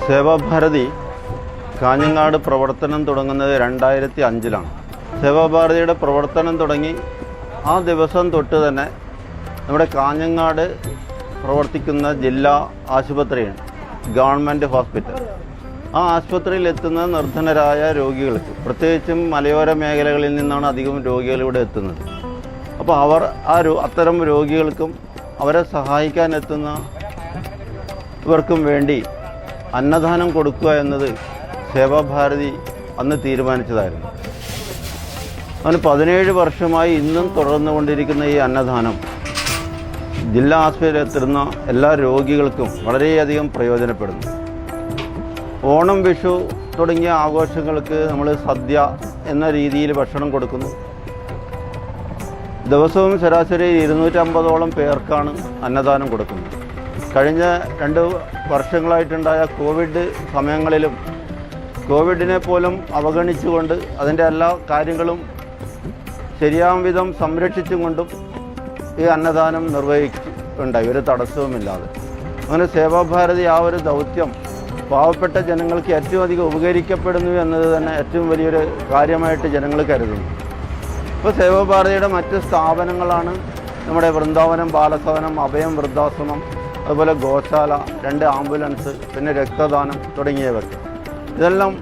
സേവാഭാരതി കാഞ്ഞങ്ങാട് പ്രവർത്തനം തുടങ്ങുന്നത് 2005-ലാണ്. സേവാഭാരതിയുടെ പ്രവർത്തനം തുടങ്ങി ആ ദിവസം തൊട്ട് തന്നെ നമ്മുടെ കാഞ്ഞങ്ങാട് പ്രവർത്തിക്കുന്ന ജില്ലാ ആശുപത്രിയാണ് ഗവൺമെൻറ് ഹോസ്പിറ്റൽ. ആ ആശുപത്രിയിൽ എത്തുന്ന നിർധനരായ രോഗികൾക്ക്, പ്രത്യേകിച്ചും മലയോര മേഖലകളിൽ നിന്നാണ് അധികം രോഗികൾ ഇവിടെ എത്തുന്നത്. അപ്പോൾ അവർ അത്തരം രോഗികൾക്കും അവരെ സഹായിക്കാൻ എത്തുന്ന ഇവർക്കും വേണ്ടി അന്നദാനം കൊടുക്കുക എന്നത് സേവാഭാരതി അന്ന് തീരുമാനിച്ചതായിരുന്നു. അതിന് 17 വർഷമായി ഇന്നും തുടർന്നുകൊണ്ടിരിക്കുന്ന ഈ അന്നദാനം ജില്ലാ ആശുപത്രിയിൽ എത്തുന്ന എല്ലാ രോഗികൾക്കും വളരെയധികം പ്രയോജനപ്പെടുന്നു. ഓണം, വിഷു തുടങ്ങിയ ആഘോഷങ്ങൾക്ക് നമ്മൾ സദ്യ എന്ന രീതിയിൽ ഭക്ഷണം കൊടുക്കുന്നു. ദിവസവും ശരാശരി 250ഓളം പേർക്കാണ് അന്നദാനം കൊടുക്കുന്നത്. കഴിഞ്ഞ 2 വർഷങ്ങളായിട്ടുണ്ടായ കോവിഡ് സമയങ്ങളിലും കോവിഡിനെ പോലും അവഗണിച്ചുകൊണ്ട് അതിൻ്റെ എല്ലാ കാര്യങ്ങളും ശരിയാം വിധം സംരക്ഷിച്ചും കൊണ്ടും ഈ അന്നദാനം നിർവഹിക്കുന്നുണ്ടായി, ഒരു തടസ്സവുമില്ലാതെ. അങ്ങനെ സേവാഭാരതി ആ ഒരു ദൗത്യം പാവപ്പെട്ട ജനങ്ങൾക്ക് ഏറ്റവും അധികം ഉപകരിക്കപ്പെടുന്നു എന്നത് തന്നെ ഏറ്റവും വലിയൊരു കാര്യമായിട്ട് ജനങ്ങൾ കരുതുന്നു. ഇപ്പോൾ സേവാഭാരതിയുടെ മറ്റ് സ്ഥാപനങ്ങളാണ് നമ്മുടെ വൃന്ദാവനം ബാലസദനം, അഭയം വൃദ്ധാശ്രമം, അതുപോലെ ഗോശാല, 2 ആംബുലൻസ്, പിന്നെ രക്തദാനം തുടങ്ങിയവർക്ക്. ഇതെല്ലാം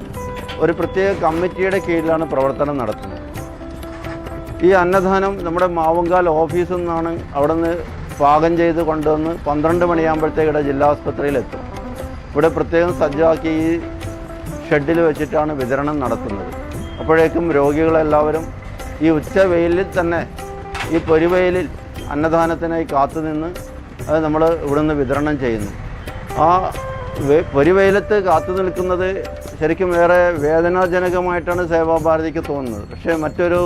ഒരു പ്രത്യേക കമ്മിറ്റിയുടെ കീഴിലാണ് പ്രവർത്തനം നടത്തുന്നത്. ഈ അന്നദാനം നമ്മുടെ മാവുങ്കാൽ ഓഫീസിൽ നിന്നാണ് അവിടെ നിന്ന് പാകം ചെയ്ത് കൊണ്ടുവന്ന് 12 മണിയാകുമ്പോഴത്തേക്കിടെ ജില്ലാ ആസ്പത്രിയിലെത്തും. ഇവിടെ പ്രത്യേകം സജ്ജമാക്കി ഈ ഷെഡിൽ വെച്ചിട്ടാണ് വിതരണം നടത്തുന്നത്. അപ്പോഴേക്കും രോഗികളെല്ലാവരും ഈ ഉച്ചവെയിലിൽ തന്നെ, ഈ പൊരിവെയിലിൽ അന്നദാനത്തിനായി കാത്തുനിന്ന് അത് നമ്മൾ ഇവിടുന്ന് വിതരണം ചെയ്യുന്നു. ആ പൊരിവെയിലത്ത് കാത്തു നിൽക്കുന്നത് ശരിക്കും ഏറെ വേദനാജനകമായിട്ടാണ് സേവാഭാരതിക്ക് തോന്നുന്നത്. പക്ഷേ മറ്റൊരു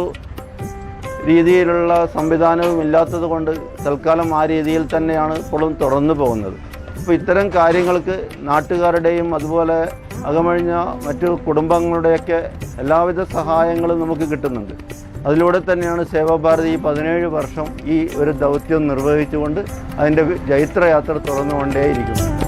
രീതിയിലുള്ള സംവിധാനവും ഇല്ലാത്തത് കൊണ്ട് തൽക്കാലം ആ രീതിയിൽ തന്നെയാണ് ഇപ്പോഴും തുടർന്നു പോകുന്നത്. അപ്പോൾ ഇത്തരം കാര്യങ്ങൾക്ക് നാട്ടുകാരുടെയും അതുപോലെ അകമഴിഞ്ഞ മറ്റു കുടുംബങ്ങളുടെയൊക്കെ എല്ലാവിധ സഹായങ്ങളും നമുക്ക് കിട്ടുന്നുണ്ട്. അതിലൂടെ തന്നെയാണ് സേവാഭാരതി 17 വർഷം ഈ ഒരു ദൗത്യം നിർവഹിച്ചുകൊണ്ട് അതിൻ്റെ ജൈത്രയാത്ര തുടർന്നുകൊണ്ടേയിരിക്കുന്നത്.